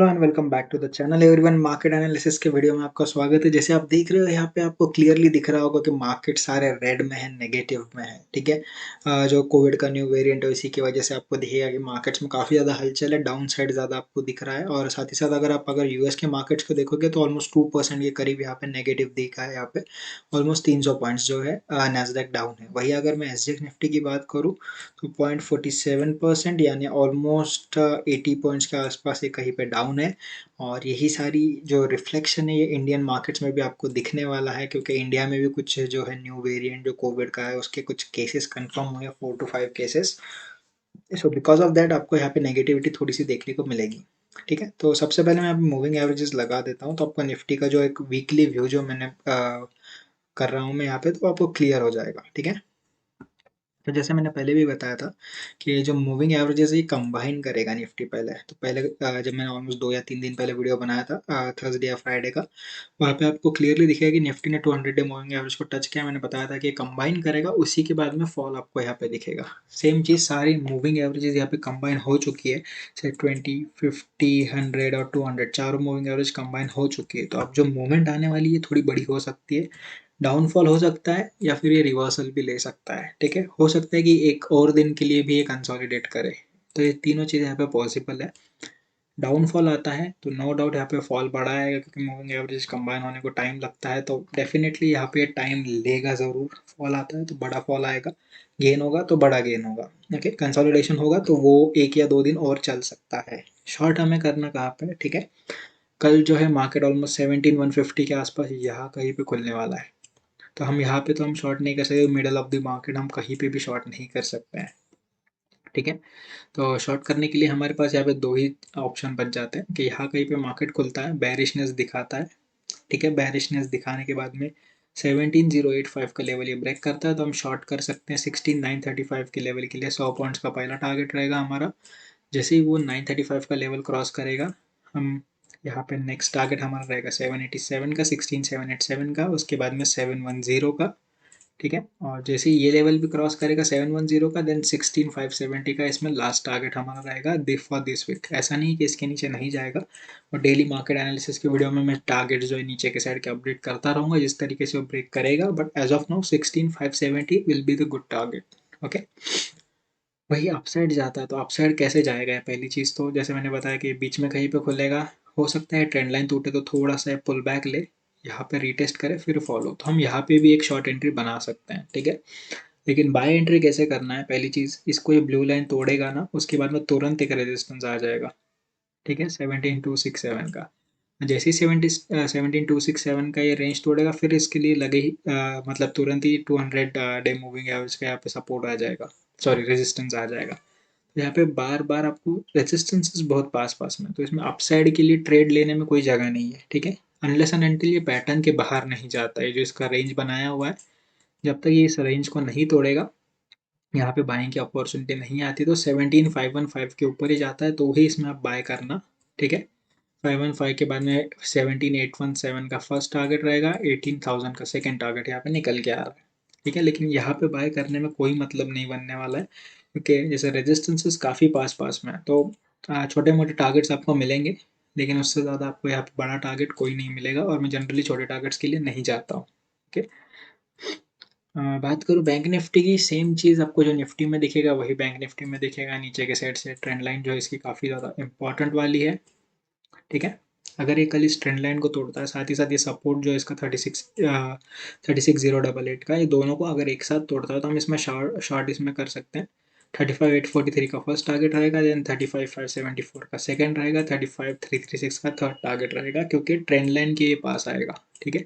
Hello and welcome back to the channel everyone. Market analysis के video में आपका स्वागत है। जैसे आप देख रहे हो यहाँ पे आपको क्लियरली दिख रहा होगा कि मार्केट सारे रेड में है, नेगेटिव में है। ठीक है। जो कोविड का न्यू वेरिएंट है इसी की वजह से आपको दिखेगा कि मार्केट्स में काफ़ी ज़्यादा हलचल है, डाउन साइड ज़्यादा आपको दिख रहा है। और साथ ही साथ अगर यूएस के मार्केट्स को देखोगे तो ऑलमोस्ट 2% के करीब यहाँ पे नेगेटिव दिखा है। यहाँ पे ऑलमोस्ट 300 पॉइंट्स जो है नैस्डैक डाउन है। वही अगर मैं एसजीएक्स निफ्टी की बात करूँ तो 0.47% यानी ऑलमोस्ट 80 पॉइंट्स के आसपास ये कहीं पे डाउन है। और यही सारी जो रिफ्लेक्शन है ये इंडियन मार्केट्स में भी आपको दिखने वाला है, क्योंकि इंडिया में भी कुछ जो है न्यू वेरिएंट जो कोविड का है उसके कुछ केसेस कंफर्म हुए, 4 to 5 cases. So because of that आपको यहाँ पे नेगेटिविटी थोड़ी सी देखने को मिलेगी। ठीक है, तो सबसे पहले मैं अभी मूविंग एवरेजेस लगा देता हूँ तो आपको निफ्टी का जो एक वीकली व्यू जो मैंने कर रहा हूँ मैं यहाँ पे, तो आपको क्लियर हो जाएगा। ठीक है। तो जैसे मैंने पहले भी बताया था कि ये जो मूविंग एवरेजेस है ये कंबाइन करेगा निफ्टी पहले। तो पहले जब मैंने ऑलमोस्ट 2 या 3 दिन पहले वीडियो बनाया था थर्सडे या फ्राइडे का, वहाँ पे आपको क्लियरली दिखेगा कि निफ्टी ने 200 डे मूविंग एवरेज को टच किया। मैंने बताया था कि कंबाइन करेगा, उसी के बाद में फॉल आपको यहाँ पे दिखेगा। सेम चीज़ सारी मूविंग एवरेजेस यहाँ पे कंबाइन हो चुकी है। से 20, 50, 100 और 200 चारों मूविंग एवरेज कंबाइन हो चुकी है। तो अब जो मूवमेंट आने वाली है थोड़ी बड़ी हो सकती है, डाउनफॉल हो सकता है या फिर ये रिवर्सल भी ले सकता है। ठीक है, हो सकता है कि एक और दिन के लिए भी ये कंसोलिडेट करे। तो ये तीनों चीज़ यहाँ पे पॉसिबल है। डाउनफॉल आता है तो नो डाउट यहाँ पे फॉल बढ़ा है, क्योंकि मूविंग एवरेज कंबाइन होने को टाइम लगता है। तो डेफिनेटली यहाँ पे टाइम लेगा ज़रूर। फॉल आता है तो बड़ा फॉल आएगा, गेन होगा तो बड़ा गेन होगा। ओके, कंसोलिडेशन होगा तो वो 1 या 2 दिन और चल सकता है। शॉर्ट हमें करना कहाँ पे है? ठीक है, कल जो है मार्केट ऑलमोस्ट 17,150 के आसपास यहाँ कहीं पे खुलने वाला है। तो हम यहाँ पे तो हम शॉर्ट नहीं कर सकते, मिडल ऑफ द मार्केट हम कहीं पे भी शॉर्ट नहीं कर सकते हैं। ठीक है, तो शॉर्ट करने के लिए हमारे पास यहाँ पे दो ही ऑप्शन बच जाते हैं कि यहाँ कहीं पे मार्केट खुलता है, बेरिशनेस दिखाता है। ठीक है, बेरिशनेस दिखाने के बाद में 17,085 का लेवल ये ब्रेक करता है तो हम शॉर्ट कर सकते हैं 16,935 के लेवल के लिए। 100 पॉइंट्स का पहला टारगेट रहेगा हमारा। जैसे ही वो 935 का लेवल क्रॉस करेगा, हम यहाँ पे नेक्स्ट टारगेट हमारा रहेगा 787 का, 16,787 का, उसके बाद में 710 का। ठीक है, और जैसे ही ये लेवल भी क्रॉस करेगा 710 का, देन 16,570 का इसमें लास्ट टारगेट हमारा रहेगा फॉर दिस वीक। ऐसा नहीं कि इसके नीचे नहीं जाएगा, और डेली मार्केट एनालिसिस की वीडियो में मैं टारगेट जो है नीचे के साइड के अपडेट करता रहूँगा जिस तरीके से वो ब्रेक करेगा। But as of now 16,570 will be the good target. Okay, वही अपसाइड जाता है तो अपसाइड कैसे जाएगा? पहली चीज़ तो जैसे मैंने बताया कि बीच में कहीं पे खुलेगा, हो सकता है ट्रेंड लाइन टूटे तो थोड़ा सा पुल बैक ले, यहाँ पे रीटेस्ट करे फिर फॉलो, तो हम यहाँ पे भी एक शॉर्ट एंट्री बना सकते हैं। ठीक है, लेकिन बाय एंट्री कैसे करना है? पहली चीज़, इसको ये ब्लू लाइन तोड़ेगा ना, उसके बाद में तुरंत एक रेजिस्टेंस आ जाएगा। ठीक है, 17,267 का। जैसे ही 17,267 का ये रेंज तोड़ेगा फिर इसके लिए लगे ही मतलब तुरंत ही 200 डे मूविंग एवरेज का यहाँ पे सपोर्ट आ जाएगा, सॉरी रेजिस्टेंस आ जाएगा। तो यहाँ पे बार बार आपको रेजिस्टेंसेस बहुत पास पास में, तो इसमें अपसाइड के लिए ट्रेड लेने में कोई जगह नहीं है। ठीक है, अनलेस एंड अनटिल ये पैटर्न के बाहर नहीं जाता है, जो इसका रेंज बनाया हुआ है, जब तक ये इस रेंज को नहीं तोड़ेगा, यहाँ पे बाइंग की अपॉर्चुनिटी नहीं आती। तो 17,515 के ऊपर ही जाता है तो ही इसमें आप बाय करना। ठीक है, 515 के बाद में 17,817 का फर्स्ट टारगेट रहेगा, 18,000 का सेकंड टारगेट यहाँ पे निकल के आ रहा है। ठीक है, लेकिन यहाँ पे बाय करने में कोई मतलब नहीं बनने वाला है, क्योंकि जैसे रेजिस्टेंसेस काफ़ी पास पास में है। तो छोटे मोटे टारगेट्स आपको मिलेंगे, लेकिन उससे ज़्यादा आपको यहाँ पे बड़ा टारगेट कोई नहीं मिलेगा, और मैं जनरली छोटे टारगेट्स के लिए नहीं जाता हूँ। ओके, बात करूँ बैंक निफ्टी की, सेम चीज़ आपको जो निफ्टी में दिखेगा वही बैंक निफ्टी में दिखेगा। नीचे के साइड से ट्रेंड लाइन जो है इसकी काफ़ी ज़्यादा इंपॉर्टेंट वाली है। ठीक है, अगर ये कल इस ट्रेंड लाइन को तोड़ता है, साथ ही साथ ये सपोर्ट जो है इसका 36,088 का, ये दोनों को अगर एक साथ तोड़ता है तो हम इसमें शॉर्ट इसमें कर सकते हैं। 35,843 का फर्स्ट टारगेट रहेगा, देन 35,574 का सेकंड रहेगा, 35,336 का थर्ड टारगेट रहेगा, क्योंकि ट्रेंड लाइन के ये पास आएगा। ठीक है,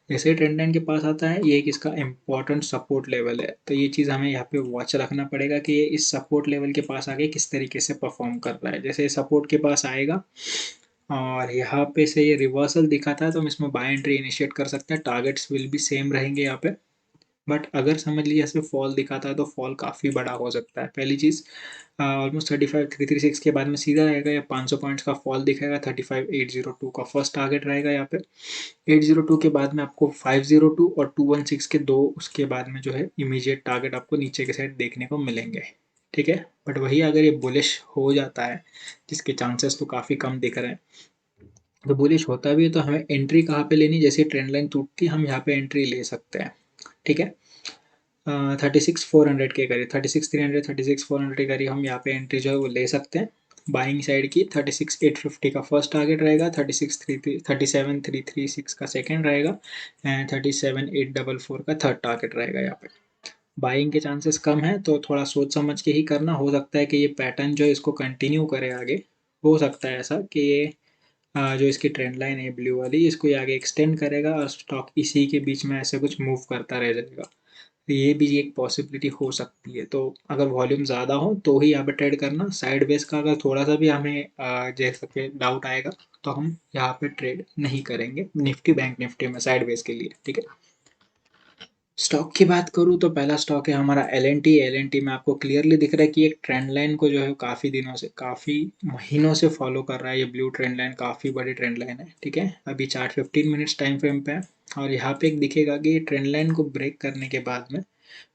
जैसे ही ट्रेंड लाइन के पास आता है ये एक इसका इम्पॉर्टेंट सपोर्ट लेवल है। तो ये चीज़ हमें यहाँ पे वॉच रखना पड़ेगा कि ये इस सपोर्ट लेवल के पास आके किस तरीके से परफॉर्म कर रहा है। जैसे सपोर्ट के पास आएगा और यहाँ पे से ये रिवर्सल दिखाता है तो हम इसमें बाय एंट्री इनिशिएट कर सकते हैं। टारगेट्स विल भी सेम रहेंगे यहाँ पे। बट अगर समझ लीजिए ऐसे फॉल दिखाता है तो फॉल काफ़ी बड़ा हो सकता है। पहली चीज़, ऑलमोस्ट 35,336 के बाद में सीधा रहेगा या 500 पॉइंट्स का फॉल दिखाएगा। 35,802 का फर्स्ट टारगेट रहेगा यहाँ पे। 802 के बाद में आपको 502 और 216 के दो उसके बाद में जो है इमीडिएट टारगेट आपको नीचे के साइड देखने को मिलेंगे। ठीक है। बट वही अगर ये बुलिश हो जाता है, जिसके चांसेस तो काफ़ी कम दिख रहे हैं, तो बुलिश होता भी है तो हमें एंट्री कहाँ पे लेनी, जैसे ट्रेंड लाइन टूटती है हम यहाँ पे एंट्री ले सकते हैं। ठीक है। 36,400 के करीब, 36,300, 36,400 के करीब हम यहाँ पे एंट्री जो है वो ले सकते हैं। बाइंग साइड की 36,850 का फर्स्ट टारगेट रहेगा, 37,336 का सेकंड रहेगा, एंड 37,844 का थर्ड टारगेट रहेगा। यहाँ पे बाइंग के चांसेस कम है, तो थोड़ा सोच समझ के ही करना। हो सकता है कि ये पैटर्न जो है इसको कंटिन्यू करे आगे, हो सकता है ऐसा कि ये जो इसकी ट्रेंड लाइन है ब्लू वाली, इसको ये आगे एक्सटेंड करेगा और स्टॉक इसी के बीच में ऐसे कुछ मूव करता रह जाएगा। तो ये भी एक पॉसिबिलिटी हो सकती है। तो अगर वॉल्यूम ज़्यादा हो तो ही यहाँ पे ट्रेड करना। साइड बेस का अगर थोड़ा सा भी हमें जैसे कि डाउट आएगा तो हम यहाँ पे ट्रेड नहीं करेंगे निफ्टी बैंक निफ्टी में साइड बेस के लिए। ठीक है। स्टॉक की बात करूँ तो पहला स्टॉक है हमारा L N T. L N T में आपको क्लियरली दिख रहा है कि एक ट्रेंड लाइन को जो है काफ़ी दिनों से, काफ़ी महीनों से फॉलो कर रहा है। ये ब्लू ट्रेंड लाइन काफ़ी बड़ी ट्रेंड लाइन है। ठीक है। अभी चार्ट 15 मिनट्स टाइम फ्रेम पे है, और यहाँ पे एक दिखेगा कि ये ट्रेंड लाइन को ब्रेक करने के बाद में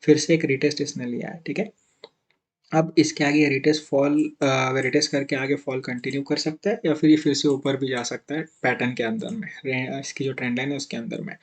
फिर से एक रिटेस्ट इसने लिया है। ठीक है। अब इसके आगे रिटेस्ट फॉल, रिटेस्ट करके आगे फॉल कंटिन्यू कर सकता है, या फिर ये फिर से ऊपर भी जा सकता है पैटर्न के अंदर में, इसकी जो ट्रेंड लाइन है उसके अंदर में।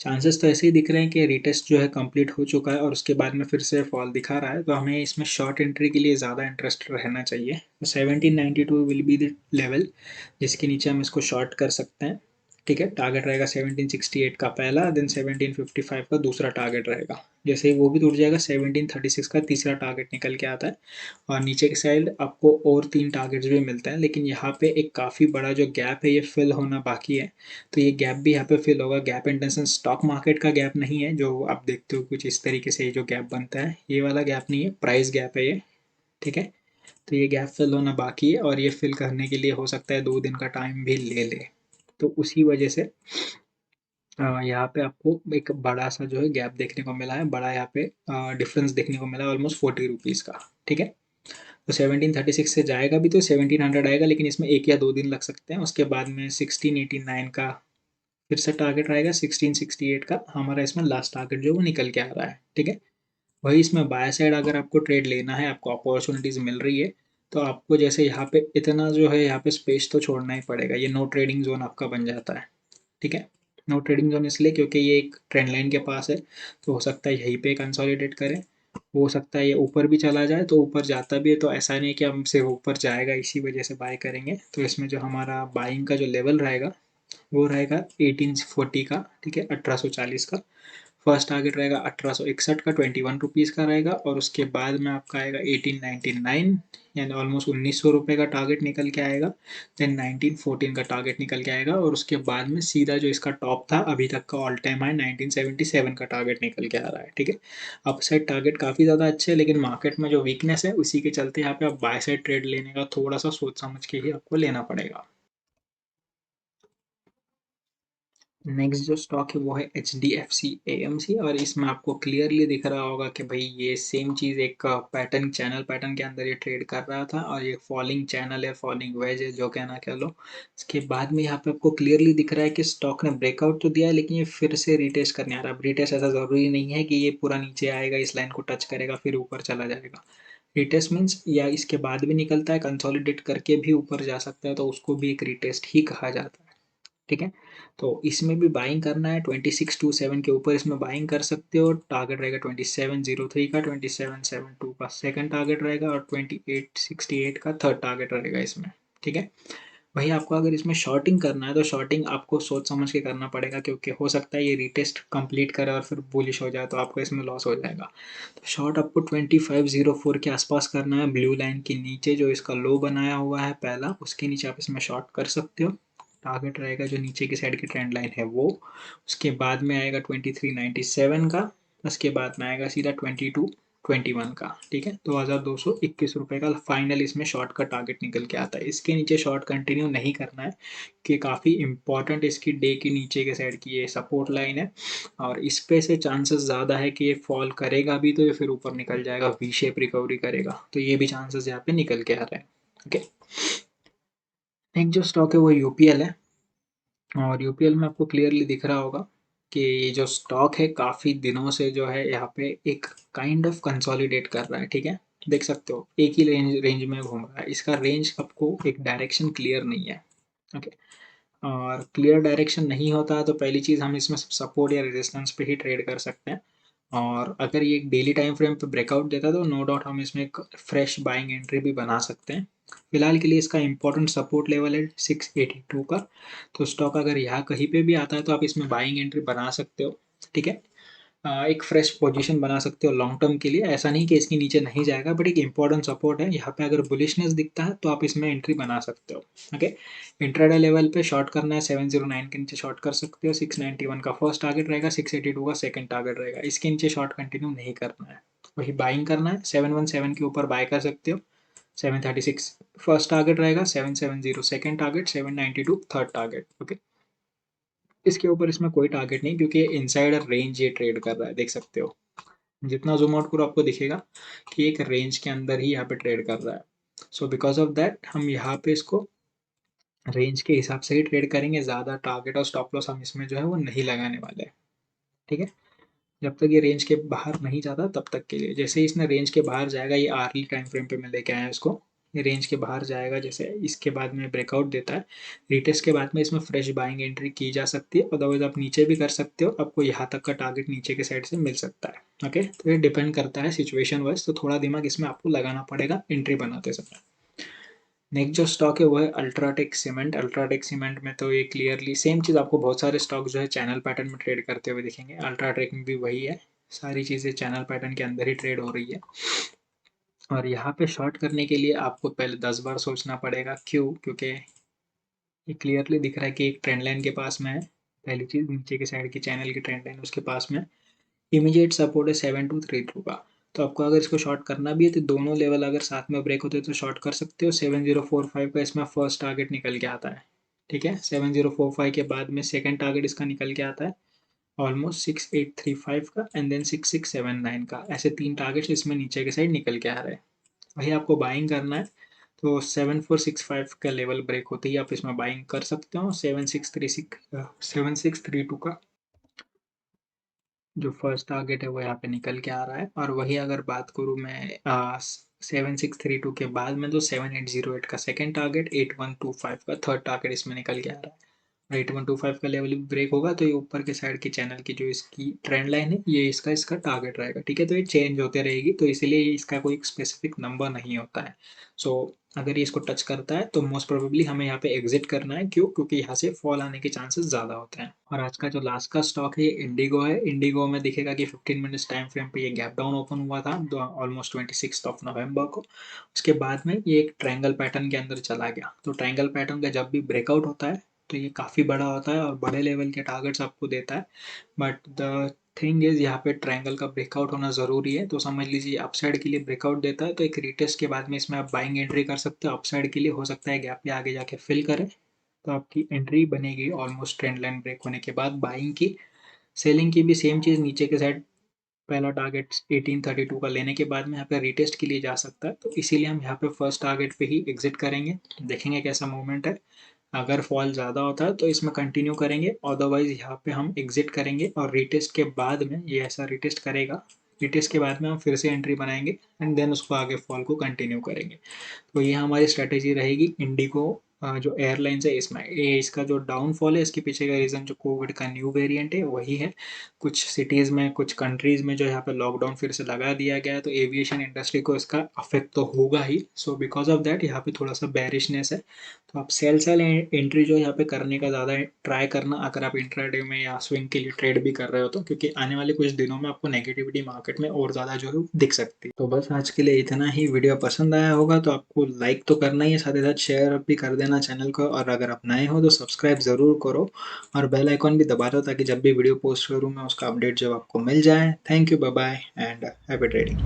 चांसेस तो ऐसे ही दिख रहे हैं कि रिटेस्ट जो है कंप्लीट हो चुका है और उसके बाद में फिर से फॉल दिखा रहा है, तो हमें इसमें शॉर्ट एंट्री के लिए ज़्यादा इंटरेस्ट रहना चाहिए। तो 1792 विल बी द लेवल जिसके नीचे हम इसको शॉर्ट कर सकते हैं। ठीक है। टारगेट रहेगा 1768 का पहला, देन 1755 का दूसरा टारगेट रहेगा। जैसे ही वो भी टूट जाएगा 1736 का तीसरा टारगेट निकल के आता है, और नीचे की साइड आपको और 3 टारगेट्स भी मिलते हैं। लेकिन यहाँ पे एक काफ़ी बड़ा जो गैप है ये फिल होना बाकी है, तो ये गैप भी यहाँ पे फिल होगा। गैप इंटेंशन स्टॉक मार्केट का गैप नहीं है जो आप देखते हो कुछ इस तरीके से, जो गैप बनता है ये वाला गैप नहीं है, प्राइस गैप है ये। ठीक है। तो ये गैप फिल होना बाकी है, और ये फिल करने के लिए हो सकता है 2 दिन का टाइम भी ले ले। तो उसी वजह से यहाँ पे आपको एक बड़ा सा जो है गैप देखने को मिला है, बड़ा यहाँ पे डिफरेंस देखने को मिला है, ऑलमोस्ट 40 रुपीज़ का। ठीक है। तो 1736 से जाएगा भी तो 1700 आएगा, लेकिन इसमें 1 या 2 दिन लग सकते हैं। उसके बाद में 1689 का फिर से टारगेट रहेगा, 1668 का हमारा इसमें लास्ट टारगेट जो वो निकल के आ रहा है। ठीक है। वही इसमें बाय साइड अगर आपको ट्रेड लेना है, आपको अपॉर्चुनिटीज़ मिल रही है, तो आपको जैसे यहाँ पे इतना जो है यहाँ पे स्पेस तो छोड़ना ही पड़ेगा। ये नो ट्रेडिंग जोन आपका बन जाता है। ठीक है। नो ट्रेडिंग जोन इसलिए क्योंकि ये एक ट्रेंड लाइन के पास है, तो हो सकता है यहीं पे कंसोलिडेट करें। हो सकता है ये ऊपर भी चला जाए, तो ऊपर जाता भी है तो ऐसा नहीं कि हम सिर्फ ऊपर जाएगा इसी वजह से बाय करेंगे। तो इसमें जो हमारा बाइंग का जो लेवल रहेगा वो रहेगा 1840 का। ठीक है। 1840 का फर्स्ट टारगेट रहेगा, 1861 का 21 रुपीज़ का रहेगा, और उसके बाद में आपका आएगा 1899, यानी ऑलमोस्ट 1900 रुपये का टारगेट निकल के आएगा। देन 1914 का टारगेट निकल के आएगा, और उसके बाद में सीधा जो इसका टॉप था अभी तक का ऑल टाइम हाई 1977 का टारगेट निकल के आ रहा है। ठीक है। अप साइड टारगेट काफ़ी ज़्यादा अच्छे है, लेकिन मार्केट में जो वीकनेस है उसी के चलते यहाँ पे आप बाय साइड ट्रेड लेने का थोड़ा सा सोच समझ के ही आपको लेना पड़ेगा। नेक्स्ट जो स्टॉक है वो है H D F C A M C, और इसमें आपको क्लियरली दिख रहा होगा कि भाई ये सेम चीज़ एक पैटर्न, चैनल पैटर्न के अंदर ये ट्रेड कर रहा था, और ये फॉलिंग चैनल है, फॉलिंग वेज है, जो कहना कह लो। इसके बाद में यहाँ पे आपको क्लियरली दिख रहा है कि स्टॉक ने ब्रेकआउट तो दिया है, लेकिन ये फिर से रिटेस्ट करने आ रहा है। अब रिटेस्ट ऐसा ज़रूरी नहीं है कि ये पूरा नीचे आएगा, इस लाइन को टच करेगा फिर ऊपर चला जाएगा। रिटेस्ट मीन्स या इसके बाद भी निकलता है, कंसोलिडेट करके भी ऊपर जा सकता है, तो उसको भी एक रिटेस्ट ही कहा जाता है। ठीक है। तो इसमें भी बाइंग करना है 2627 के ऊपर, इसमें बाइंग कर सकते हो। टारगेट रहेगा 2703 का, 2772 का सेकंड टारगेट रहेगा, और 2868 का थर्ड टारगेट रहेगा इसमें। ठीक है। वही आपको अगर इसमें शॉर्टिंग करना है तो शॉर्टिंग आपको सोच समझ के करना पड़ेगा, क्योंकि हो सकता है ये रिटेस्ट कंप्लीट करे और फिर बुलिश हो जाए तो आपको इसमें लॉस हो जाएगा। तो शॉर्ट आपको 2504 के आसपास करना है, ब्लू लाइन के नीचे जो इसका लो बनाया हुआ है पहला, उसके नीचे आप इसमें शॉर्ट कर सकते हो। टारगेट रहेगा जो नीचे की साइड की ट्रेंड लाइन है वो, उसके बाद में आएगा 2397 का, उसके बाद में आएगा सीधा 2221 का। ठीक है। 2221 रुपये का फाइनल इसमें शॉर्ट का टारगेट निकल के आता है। इसके नीचे शॉर्ट कंटिन्यू नहीं करना है, कि काफ़ी इंपॉर्टेंट इसकी डे की नीचे के साइड की ये सपोर्ट लाइन है, और इस पे से चांसेस ज़्यादा है कि ये फॉल करेगा भी तो ये फिर ऊपर निकल जाएगा, वी शेप रिकवरी करेगा, तो ये भी चांसेस यहाँ पे निकल के आ रहे हैं। ओके। नेक्स्ट जो स्टॉक है वो यूपीएल है, और यूपीएल में आपको क्लियरली दिख रहा होगा कि ये जो स्टॉक है काफ़ी दिनों से जो है यहाँ पे एक काइंड ऑफ कंसोलिडेट कर रहा है। ठीक है। देख सकते हो एक ही रेंज में घूम रहा है, इसका रेंज आपको एक डायरेक्शन क्लियर नहीं है। ओके, और क्लियर डायरेक्शन नहीं होता है तो पहली चीज़ हम इसमें सपोर्ट या रेजिस्टेंस पे ही ट्रेड कर सकते हैं। और अगर ये एक डेली टाइम फ्रेम पे ब्रेकआउट देता है तो नो डाउट हम इसमें एक फ्रेश बाइंग एंट्री भी बना सकते हैं। फिलहाल के लिए इसका इंपॉर्टेंट सपोर्ट लेवल है 682 का, तो स्टॉक अगर यहाँ कहीं पे भी आता है तो आप इसमें बाइंग एंट्री बना सकते हो। ठीक है, एक फ्रेश पोजीशन बना सकते हो लॉन्ग टर्म के लिए। ऐसा नहीं कि इसके नीचे नहीं जाएगा, बट एक इंपॉर्टेंट सपोर्ट है यहाँ पे, अगर बुलिशनेस दिखता है तो आप इसमें एंट्री बना सकते हो। ओके, इंट्राडे लेवल पे शॉर्ट करना है 709 के नीचे शॉर्ट कर सकते हो, 691 का फर्स्ट टारगेट रहेगा, 682 का सेकंड टारगेट रहेगा, इसके नीचे शॉर्ट कंटिन्यू नहीं करना है। वही बाइंग करना है, 717 के ऊपर बाय कर सकते हो, 736 फर्स्ट टारगेट रहेगा, 770 second target, 792 third target. Okay, इसके ऊपर इसमें कोई टारगेट नहीं, क्योंकि इनसाइडर रेंज ये ट्रेड कर रहा है, देख सकते हो। जितना जूम आउट करो आपको दिखेगा कि एक रेंज के अंदर ही यहाँ पे ट्रेड कर रहा है। सो बिकॉज ऑफ दैट हम यहाँ पे इसको रेंज के हिसाब से ही ट्रेड करेंगे, ज़्यादा टारगेट और स्टॉप लॉस हम इसमें जो है वो नहीं लगाने वाले हैं। ठीक है, जब तक ये रेंज के बाहर नहीं जाता तब तक के लिए। जैसे ही इसने रेंज के बाहर जाएगा, ये आर्ली टाइम फ्रेम पे मैं लेके आया इसको, ये रेंज के बाहर जाएगा, जैसे इसके बाद में ब्रेकआउट देता है, रिटेस्ट के बाद में इसमें फ्रेश बाइंग एंट्री की जा सकती है, अदरवाइज आप नीचे भी कर सकते हो, आपको यहाँ तक का टारगेट नीचे के साइड से मिल सकता है। ओके, तो ये डिपेंड करता है सिचुएशन वाइज, तो थोड़ा दिमाग इसमें आपको लगाना पड़ेगा एंट्री बनाते समय। नेक्स्ट जो स्टॉक है वो है अल्ट्राटेक सीमेंट। अल्ट्राटेक सीमेंट में तो ये क्लियरली सेम चीज़, आपको बहुत सारे स्टॉक जो है चैनल पैटर्न में ट्रेड करते हुए दिखेंगे, अल्ट्राटेक में भी वही है, सारी चीज़ें चैनल पैटर्न के अंदर ही ट्रेड हो रही है। और यहाँ पे शॉर्ट करने के लिए आपको पहले 10 बार सोचना पड़ेगा। क्यों? क्योंकि ये क्लियरली दिख रहा है कि एक ट्रेंड लाइन के पास में है, पहली चीज़ नीचे की साइड की चैनल की ट्रेंड लाइन उसके पास में इमीडिएट सपोर्ट है 7232 का। तो आपको अगर इसको शॉर्ट करना भी है तो दोनों लेवल अगर साथ में ब्रेक होते हैं तो शॉर्ट कर सकते हो। 7045 का इसमें फर्स्ट टारगेट निकल के आता है। ठीक है, 7045 के बाद में सेकंड टारगेट इसका निकल के आता है ऑलमोस्ट 6835 का, एंड देन 6679 का। ऐसे तीन टारगेट्स इसमें नीचे के साइड निकल के आ रहे हैं, वही आपको बाइंग करना है। तो 7465 का लेवल ब्रेक होते ही आप इसमें बाइंग कर सकते हो। 7632 का जो फर्स्ट टारगेट है वो यहाँ पे निकल के आ रहा है। और वही अगर बात करूँ मैं 7632 के बाद में, तो 7808 का सेकंड टारगेट, 8125 का थर्ड टारगेट इसमें निकल के आ रहा है। 8125 का लेवल भी ब्रेक होगा तो ये ऊपर के साइड की चैनल की जो इसकी ट्रेंड लाइन है, ये इसका इसका टारगेट रहेगा। ठीक है, तो ये चेंज होते रहेगी, तो इसीलिए इसका कोई स्पेसिफिक नंबर नहीं होता है। सो अगर ये इसको टच करता है तो मोस्ट प्रोबेबली हमें यहाँ पे एग्जिट करना है। क्यों? क्योंकि यहाँ से फॉल आने के चांसेस ज़्यादा होते हैं। और आज का जो लास्ट का स्टॉक है ये इंडिगो है। इंडिगो में दिखेगा कि 15 मिनट्स टाइम फ्रेम पे ये गैप डाउन ओपन हुआ था ऑलमोस्ट 26 ऑफ नवंबर को। उसके बाद में ये एक ट्रायंगल पैटर्न के अंदर चला गया। तो ट्रायंगल पैटर्न का जब भी ब्रेकआउट होता है तो ये काफ़ी बड़ा होता है और बड़े लेवल के टारगेट्स आपको देता है। बट द थिंग इज यहाँ पे ट्रायंगल का ब्रेकआउट होना ज़रूरी है। तो समझ लीजिए अपसाइड के लिए ब्रेकआउट देता है तो एक रिटेस्ट के बाद में इसमें आप बाइंग एंट्री कर सकते हो। अपसाइड के लिए हो सकता है गैप पे आगे जाके फिल करे, तो आपकी एंट्री बनेगी ऑलमोस्ट ट्रेंड लाइन ब्रेक होने के बाद बाइंग की। सेलिंग की भी सेम चीज़, नीचे के साइड पहला टारगेट 1832 का लेने के बाद में यहाँ पे रिटेस्ट के लिए जा सकता है। तो इसीलिए हम यहाँ पे फर्स्ट टारगेट पे ही एग्जिट करेंगे, देखेंगे कैसा मूवमेंट है। अगर फॉल ज़्यादा होता है तो इसमें कंटिन्यू करेंगे, अदरवाइज यहाँ पे हम एग्जिट करेंगे। और रिटेस्ट के बाद में ये ऐसा रिटेस्ट करेगा, रिटेस्ट के बाद में हम फिर से एंट्री बनाएंगे एंड देन उसको आगे फॉल को कंटिन्यू करेंगे। तो ये हमारी स्ट्रेटेजी रहेगी इंडिगो जो एयरलाइंस है इसमें। ये इसका जो डाउनफॉल है इसके पीछे का रीज़न जो कोविड का न्यू वेरिएंट है वही है। कुछ सिटीज़ में, कुछ कंट्रीज़ में जो यहाँ पे लॉकडाउन फिर से लगा दिया गया है, तो एविएशन इंडस्ट्री को इसका अफेक्ट तो होगा ही। सो बिकॉज ऑफ दैट यहाँ पे थोड़ा सा बैरिशनेस है। तो आप सेल एंट्री जो यहाँ पे करने का ज़्यादा ट्राई करना, अगर आप इंट्राडे में या स्विंग के लिए ट्रेड भी कर रहे हो तो, क्योंकि आने वाले कुछ दिनों में आपको नेगेटिविटी मार्केट में और ज़्यादा जो है दिख सकती है। तो बस आज के लिए इतना ही। वीडियो पसंद आया होगा तो आपको लाइक तो करना ही है, साथ ही साथ शेयर भी कर देना चैनल को। और अगर आप नए हो तो सब्सक्राइब ज़रूर करो और बेल आइकॉन भी दबा दो ताकि जब भी वीडियो पोस्ट करूँ मैं उसका अपडेट जब आपको मिल जाए। Thank you, bye bye and happy trading.